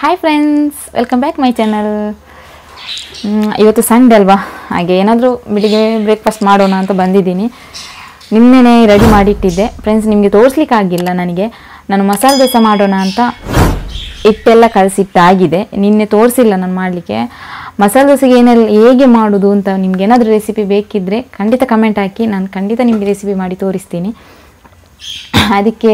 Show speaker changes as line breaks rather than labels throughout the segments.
Hi friends, welcome back my channel. ಇವತ್ತು Sunday ಅಲ್ವಾ, ಹಾಗೆ ಏನಾದರೂ ಬೆಳಿಗ್ಗೆ ಬ್ರೇಕ್ಫಾಸ್ಟ್ ಮಾಡೋಣ ಅಂತ ಬಂದಿದ್ದೀನಿ. ನಿನ್ನೆನೇ ರೆಡಿ ಮಾಡಿಟ್ಟಿದ್ದೆ ಫ್ರೆಂಡ್ಸ್, ನಿಮಗೆ ತೋರಿಸ್ಲಿಕ್ಕಾಗಿಲ್ಲ. ನಾನು ಮಸಾಲೆ ದೋಸೆ ಮಾಡೋಣ ಅಂತ ಹಿಟ್ಟೆಲ್ಲ ಕಲಸಿಟ್ಟಾಗಿದೆ. ನಿನ್ನೆ ತೋರಿಸಿಲ್ಲ ನಾನು ಮಾಡಲಿಕ್ಕೆ. ಮಸಾಲೆ ದೋಸೆಗೆ ಹೇಗೆ ಮಾಡೋದು ಅಂತ ನಿಮ್ಗೆ ಏನಾದರೂ ರೆಸಿಪಿ ಬೇಕಿದ್ದರೆ ಖಂಡಿತ ಕಮೆಂಟ್ ಹಾಕಿ, ನಾನು ಖಂಡಿತ ನಿಮಗೆ ರೆಸಿಪಿ ಮಾಡಿ ತೋರಿಸ್ತೀನಿ. ಅದಕ್ಕೆ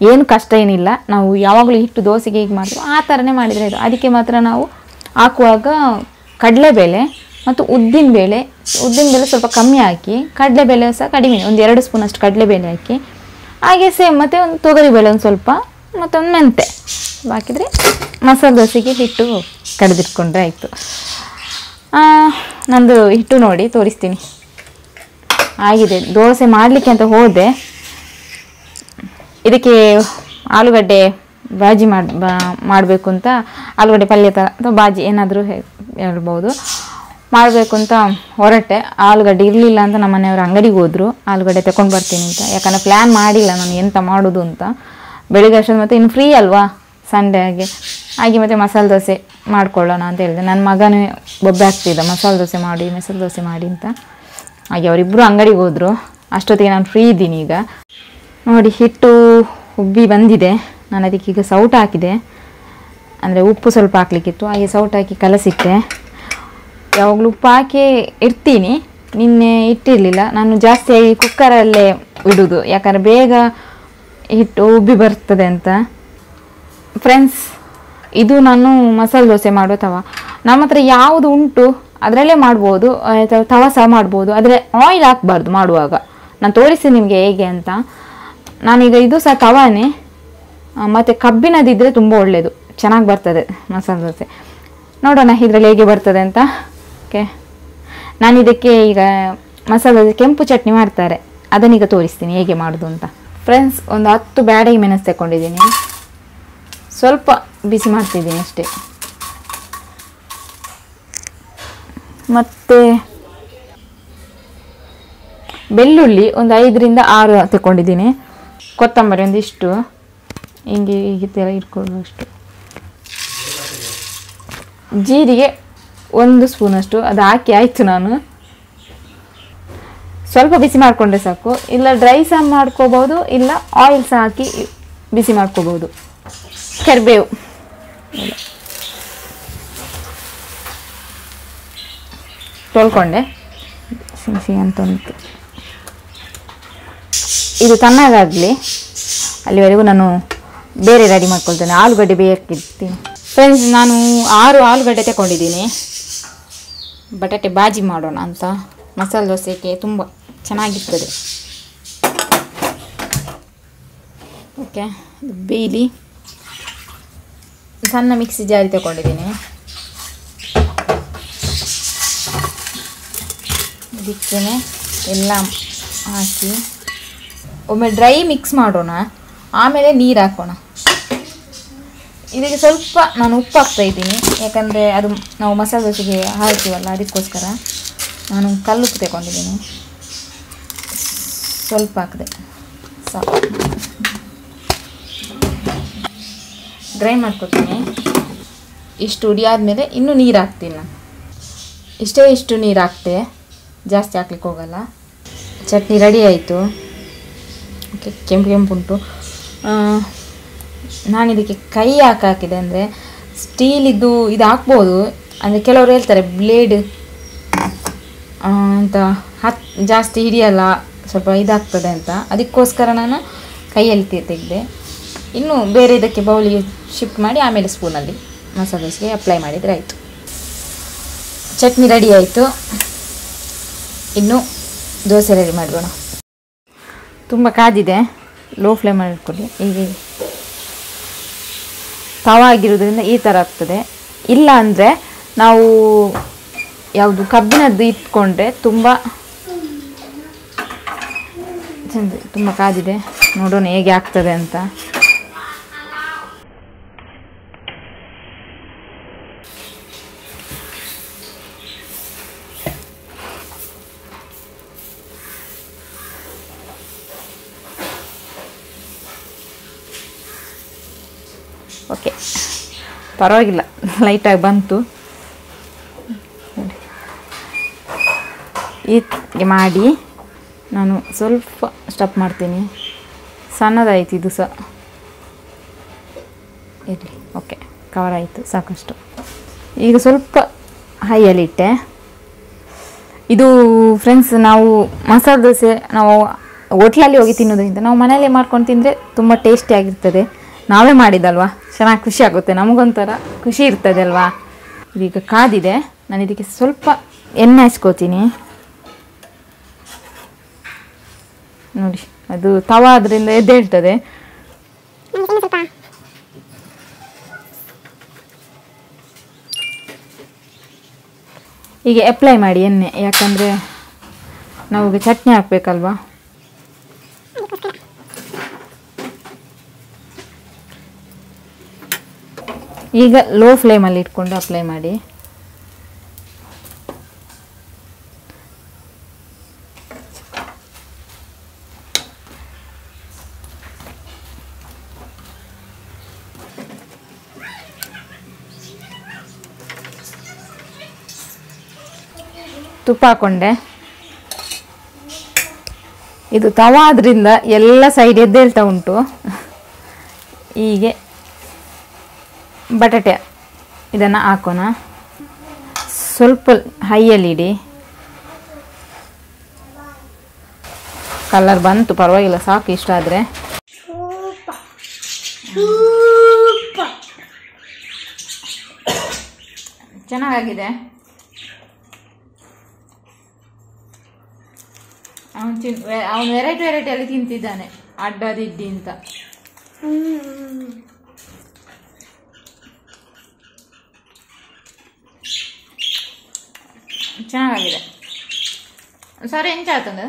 ಏನು ಕಷ್ಟ ಏನಿಲ್ಲ. ನಾವು ಯಾವಾಗಲೂ ಹಿಟ್ಟು ದೋಸೆಗೆ ಹೇಗೆ ಮಾಡ್ತೀವಿ ಆ ಥರನೇ ಮಾಡಿದರೆ ಇದು. ಅದಕ್ಕೆ ಮಾತ್ರ ನಾವು ಹಾಕುವಾಗ ಕಡಲೆಬೇಳೆ ಮತ್ತು ಉದ್ದಿನಬೇಳೆ ಸ್ವಲ್ಪ ಕಮ್ಮಿ ಹಾಕಿ, ಕಡಲೆಬೇಳೆ ಸಹ ಕಡಿಮೆ, ಒಂದು 2 ಸ್ಪೂನ್ ಅಷ್ಟು ಕಡಲೆಬೇಳೆ ಹಾಕಿ, ಹಾಗೆ ಸೇಮ್ ಮತ್ತು ಒಂದು ತೊಗರಿಬೇಳೆ ಒಂದು ಸ್ವಲ್ಪ, ಮತ್ತು ಒಂದು ಮೆಂತೆ ಹಾಕಿದರೆ ಮಸಾಲೆ ದೋಸೆಗೆ ಹಿಟ್ಟು ಕಡಿದಿಟ್ಕೊಂಡ್ರೆ ಆಯಿತು. ನಂದು ಹಿಟ್ಟು ನೋಡಿ ತೋರಿಸ್ತೀನಿ. ಆಗಿದೆ. ದೋಸೆ ಮಾಡಲಿಕ್ಕೆ ಅಂತ ಹೋದೆ. ಇದಕ್ಕೆ ಆಲೂಗಡ್ಡೆ ಬಾಜಿ ಮಾಡಬೇಕು ಅಂತ, ಆಲೂಗಡ್ಡೆ ಪಲ್ಯ ಥರ ಅಥವಾ ಬಾಜಿ ಏನಾದರೂ ಹೇಳ್ಬೋದು, ಮಾಡಬೇಕು ಅಂತ ಹೊರಟೆ. ಆಲೂಗಡ್ಡೆ ಇರಲಿಲ್ಲ ಅಂತ ನಮ್ಮ ಮನೆಯವರು ಅಂಗಡಿಗೆ ಹೋದರು ಆಲೂಗಡ್ಡೆ ತಗೊಂಡು ಬರ್ತೀನಿ ಅಂತ. ಯಾಕಂದರೆ ಪ್ಲ್ಯಾನ್ ಮಾಡಿಲ್ಲ ನಾನು ಎಂತ ಮಾಡೋದು ಅಂತ. ಬೆಳಿಗ್ಗೆ ಅಷ್ಟೊಂದು ಮತ್ತು ಇನ್ನು ಫ್ರೀ ಅಲ್ವಾ ಸಂಡೇ ಹಾಗೆ ಮತ್ತು ಮಸಾಲೆ ದೋಸೆ ಮಾಡ್ಕೊಳ್ಳೋಣ ಅಂತ ಹೇಳಿದೆ. ನನ್ನ ಮಗನೇ ಬೊಬ್ಬೆ ಆಗ್ತಿದ್ದ, ಮಸಾಲೆ ದೋಸೆ ಮಾಡಿ ಅಂತ. ಹಾಗೆ ಅವರಿಬ್ಬರು ಅಂಗಡಿಗೆ ಹೋದರು. ಅಷ್ಟೊತ್ತಿಗೆ ನಾನು ಫ್ರೀ ಇದ್ದೀನಿ. ಈಗ ನೋಡಿ, ಹಿಟ್ಟು ಉಬ್ಬಿ ಬಂದಿದೆ. ನಾನು ಅದಕ್ಕೆ ಈಗ ಸೌಟು ಹಾಕಿದೆ, ಅಂದರೆ ಉಪ್ಪು ಸ್ವಲ್ಪ ಹಾಕಲಿಕ್ಕಿತ್ತು, ಹಾಗೆ ಸೌಟು ಹಾಕಿ ಕಲಸಿಟ್ಟೆ. ಯಾವಾಗಲೂ ಉಪ್ಪು ಹಾಕಿ ಇಡ್ತೀನಿ, ನಿನ್ನೆ ಇಟ್ಟಿರಲಿಲ್ಲ. ನಾನು ಜಾಸ್ತಿ ಕುಕ್ಕರಲ್ಲೇ ಇಡೋದು, ಯಾಕಂದರೆ ಬೇಗ ಹಿಟ್ಟು ಉಬ್ಬಿ ಬರ್ತದೆ ಅಂತ. ಫ್ರೆಂಡ್ಸ್, ಇದು ನಾನು ಮಸಾಲೆ ದೋಸೆ ಮಾಡೋ ತವ. ನಮ್ಮ ಹತ್ರ ಯಾವುದು ಉಂಟು ಅದರಲ್ಲೇ ಮಾಡ್ಬೋದು, ತವ ಸಹ ಮಾಡ್ಬೋದು, ಆದರೆ ಆಯಿಲ್ ಹಾಕಬಾರ್ದು ಮಾಡುವಾಗ. ನಾನು ತೋರಿಸಿ ನಿಮಗೆ ಹೇಗೆ ಅಂತ. ನಾನೀಗ ಇದು ಸಹ ತವಾನೇ, ಮತ್ತು ಕಬ್ಬಿನದಿದ್ದರೆ ತುಂಬ ಒಳ್ಳೆಯದು, ಚೆನ್ನಾಗಿ ಬರ್ತದೆ ಮಸಾಲೆ ದೋಸೆ. ನೋಡೋಣ ಇದರಲ್ಲಿ ಹೇಗೆ ಬರ್ತದೆ ಅಂತ. ಓಕೆ, ನಾನು ಇದಕ್ಕೆ ಈಗ ಮಸಾಲೆ ದೋಸೆ ಕೆಂಪು ಚಟ್ನಿ ಮಾಡ್ತಾರೆ, ಅದನ್ನೀಗ ತೋರಿಸ್ತೀನಿ ಹೇಗೆ ಮಾಡೋದು ಅಂತ. ಫ್ರೆಂಡ್ಸ್, ಒಂದು 10 ಬ್ಯಾಡಗಿ ಮೆಣಸು ತಗೊಂಡಿದ್ದೀನಿ, ಸ್ವಲ್ಪ ಬಿಸಿ ಮಾಡ್ತಿದ್ದೀನಿ ಅಷ್ಟೇ. ಮತ್ತು ಬೆಳ್ಳುಳ್ಳಿ ಒಂದು 5 ರಿಂದ 6 ತಗೊಂಡಿದ್ದೀನಿ. ಕೊತ್ತಂಬರಿ ಒಂದಿಷ್ಟು, ಹಿಂಗೆ ಥರ ಇಟ್ಕೊಳ್ಳುವಷ್ಟು. ಜೀರಿಗೆ 1 ಸ್ಪೂನಷ್ಟು, ಅದು ಹಾಕಿ ಆಯಿತು. ನಾನು ಸ್ವಲ್ಪ ಬಿಸಿ ಮಾಡಿಕೊಂಡ್ರೆ ಸಾಕು, ಇಲ್ಲ ಡ್ರೈ ಸಹ ಮಾಡ್ಕೋಬೋದು, ಇಲ್ಲ ಆಯಿಲ್ ಸಹ ಹಾಕಿ ಬಿಸಿ ಮಾಡ್ಕೋಬೋದು. ಕರಿಬೇವು ತೊಳ್ಕೊಂಡೆ, ಸಿಂಸಿ ಅಂತ ಉಂಟು. ಇದು ತಣ್ಣಗಾಗಲಿ, ಅಲ್ಲಿವರೆಗೂ ನಾನು ಬೇರೆ ರೆಡಿ ಮಾಡ್ಕೊಳ್ತೇನೆ. ಆಲೂಗಡ್ಡೆ ಬೇಯಕ್ಕಿರ್ತೀನಿ. ಫ್ರೆಂಡ್ಸ್, ನಾನು 6 ಆಲೂಗಡ್ಡೆ ತಗೊಂಡಿದ್ದೀನಿ. ಬಟಾಟೆ ಬಾಜಿ ಮಾಡೋಣ ಅಂತ, ಮಸಾಲೆ ದೋಸೆಗೆ ತುಂಬ ಚೆನ್ನಾಗಿರ್ತದೆ. ಓಕೆ, ಬೇಯ್ಲಿ. ಸಣ್ಣ ಮಿಕ್ಸಿ ಜಾರಿ ತಗೊಂಡಿದ್ದೀನಿ. ಇದಕ್ಕೆ ಎಲ್ಲ ಹಾಕಿ ಒಮ್ಮೆ ಡ್ರೈ ಮಿಕ್ಸ್ ಮಾಡೋಣ, ಆಮೇಲೆ ನೀರು ಹಾಕೋಣ. ಇದಕ್ಕೆ ಸ್ವಲ್ಪ ನಾನು ಉಪ್ಪು ಹಾಕ್ತಾಯಿದ್ದೀನಿ, ಯಾಕಂದರೆ ಅದು ನಾವು ಮಸಾಲೆ ದೋಸೆಗೆ ಹಾಕ್ತೀವಲ್ಲ, ಅದಕ್ಕೋಸ್ಕರ ನಾನು ಕಲ್ಲುಪ್ಪು ತಗೊಂಡಿದ್ದೀನಿ. ಸ್ವಲ್ಪ ಹಾಕಿದೆ ಸಾಕು. ಡ್ರೈ ಮಾಡ್ಕೊತೀನಿ. ಇಷ್ಟು ಹುಡಿ ಆದಮೇಲೆ ಇನ್ನೂ ನೀರು ಹಾಕ್ತೀನಿ ನಾನು. ಇಷ್ಟು ನೀರು ಹಾಕ್ತೆ, ಜಾಸ್ತಿ ಹಾಕ್ಲಿಕ್ಕೆ ಹೋಗಲ್ಲ. ಚಟ್ನಿ ರೆಡಿ ಆಯಿತು. ಓಕೆ, ಕೆಂಪು ಉಂಟು. ನಾನು ಇದಕ್ಕೆ ಕೈ ಹಾಕಿದೆ, ಅಂದರೆ ಸ್ಟೀಲಿದ್ದು ಇದು ಹಾಕ್ಬೋದು. ಅಂದರೆ ಕೆಲವರು ಹೇಳ್ತಾರೆ ಬ್ಲೇಡ್ ಅಂತ ಜಾಸ್ತಿ ಹಿಡಿಯಲ್ಲ, ಸ್ವಲ್ಪ ಇದಾಗ್ತದೆ ಅಂತ. ಅದಕ್ಕೋಸ್ಕರ ನಾನು ಕೈಯಲ್ಲಿ ತೆಗೆದೆ. ಇನ್ನು ಬೇರೆ ಇದಕ್ಕೆ ಬೌಲಿಗೆ ಶಿಫ್ಟ್ ಮಾಡಿ ಆಮೇಲೆ ಸ್ಪೂನಲ್ಲಿ ಮಸಾಲೆ ದೋಸೆಗೆ ಅಪ್ಲೈ ಮಾಡಿದರೆ ಆಯಿತು. ಚಟ್ನಿ ರೆಡಿ ಆಯಿತು. ಇನ್ನು ದೋಸೆ ರೆಡಿ ಮಾಡೋಣ. ತುಂಬ ಕಾದಿದೆ, ಲೋ ಫ್ಲೇಮಲ್ಲಿ ಇಟ್ಕೊಳ್ಳಿ. ಹೀಗೆ ತವ ಆಗಿರೋದ್ರಿಂದ ಈ ಥರ ಆಗ್ತದೆ. ಇಲ್ಲ ಅಂದರೆ ನಾವು ಯಾವುದು ಕಬ್ಬಿನದ್ದು ಇಟ್ಕೊಂಡ್ರೆ ತುಂಬ ಕಾದಿದೆ. ನೋಡೋಣ ಹೇಗೆ ಆಗ್ತದೆ ಅಂತ. ಓಕೆ, ಪರವಾಗಿಲ್ಲ, ಲೈಟಾಗಿ ಬಂತು. ಹೀಗೆ ಮಾಡಿ ನಾನು ಸ್ವಲ್ಪ ಸ್ಟಪ್ ಮಾಡ್ತೀನಿ. ಸಣ್ಣದಾಯಿತು ಇದು ಸಹ, ಇರಲಿ. ಓಕೆ, ಕವರ್ ಆಯಿತು, ಸಾಕಷ್ಟು. ಈಗ ಸ್ವಲ್ಪ ಹೈಯಲ್ಲಿಟ್ಟೆ. ಇದು ಫ್ರೆಂಡ್ಸ್, ನಾವು ಮಸಾಲೆ ದೋಸೆ ನಾವು ಹೋಟ್ಲಲ್ಲಿ ಹೋಗಿ ತಿನ್ನೋದ್ರಿಂದ ನಾವು ಮನೆಯಲ್ಲೇ ಮಾಡ್ಕೊಂಡು ತಿಂದರೆ ತುಂಬ ಟೇಸ್ಟಿಯಾಗಿರ್ತದೆ. ನಾವೇ ಮಾಡಿದ್ದಲ್ವಾ, ಚೆನ್ನಾಗಿ ಖುಷಿ ಆಗುತ್ತೆ, ನಮಗೊಂಥರ ಖುಷಿ ಇರ್ತದೆ ಅಲ್ವಾ. ಇದೀಗ ಕಾದಿದೆ, ನಾನು ಇದಕ್ಕೆ ಸ್ವಲ್ಪ ಎಣ್ಣೆ ಹಚ್ಕೋತೀನಿ. ನೋಡಿ, ಅದು ತವಾ ಅದರಿಂದ ಎದ್ದೇಳ್ತದೆ. ಹೀಗೆ ಅಪ್ಲೈ ಮಾಡಿ ಎಣ್ಣೆ, ಯಾಕಂದರೆ ನಾವು ಚಟ್ನಿ ಹಾಕಬೇಕಲ್ವಾ. ಈಗ ಲೋ ಫ್ಲೇಮಲ್ಲಿ ಇಟ್ಕೊಂಡು ಅಪ್ಲೈ ಮಾಡಿ. ತುಪ್ಪ ಹಾಕೊಂಡೆ. ಇದು ತವಾ ಆದ್ರಿಂದ ಎಲ್ಲ ಸೈಡ್ ಎದ್ದೇಳ್ತಾ ಉಂಟು. ಹೀಗೆ ಬಟಾಟೆ ಇದನ್ನು ಹಾಕೋಣ. ಸ್ವಲ್ಪ ಹೈಯಲ್ಲಿ ಇಡಿ. ಕಲರ್ ಬಂತು, ಪರವಾಗಿಲ್ಲ, ಸಾಕು ಇಷ್ಟ ಆದರೆ. ಚೆನ್ನಾಗಿದೆ. ಅವನು ವೆರೈಟಿಯಲ್ಲಿ ತಿಂತಿದ್ದಾನೆ, ಅಡ್ಡದಿದ್ದಿ ಅಂತ. ಚೆನ್ನಾಗಿದೆ. ಸರಿ, ಎಂಚ ಆತಂದ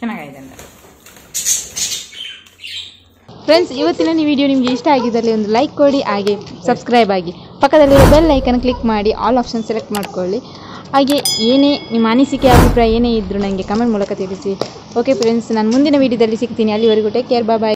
ಚೆನ್ನಾಗಿದೆ ಅಂತ. ಫ್ರೆಂಡ್ಸ್, ಇವತ್ತಿನ ಈ ವಿಡಿಯೋ ನಿಮಗೆ ಇಷ್ಟ ಆಗಿದ್ದಲ್ಲಿ ಒಂದು ಲೈಕ್ ಕೊಡಿ, ಹಾಗೆ ಸಬ್ಸ್ಕ್ರೈಬ್ ಆಗಿ. ಪಕ್ಕದಲ್ಲಿರೋ ಬೆಲ್ ಐಕನ್ ಕ್ಲಿಕ್ ಮಾಡಿ ಆಲ್ ಆಪ್ಷನ್ ಸೆಲೆಕ್ಟ್ ಮಾಡ್ಕೊಳ್ಳಿ. ಹಾಗೆ ಏನೇ ನಿಮ್ಮ ಅನಿಸಿಕೆ ಅಭಿಪ್ರಾಯ ಏನೇ ಇದ್ದರೂ ನನಗೆ ಕಮೆಂಟ್ ಮೂಲಕ ತಿಳಿಸಿ. ಓಕೆ ಫ್ರೆಂಡ್ಸ್, ನಾನು ಮುಂದಿನ ವಿಡಿಯೋದಲ್ಲಿ ಸಿಗ್ತೀನಿ. ಅಲ್ಲಿವರೆಗೂ ಟೇಕ್ ಕೇರ್, ಬಾಯ್.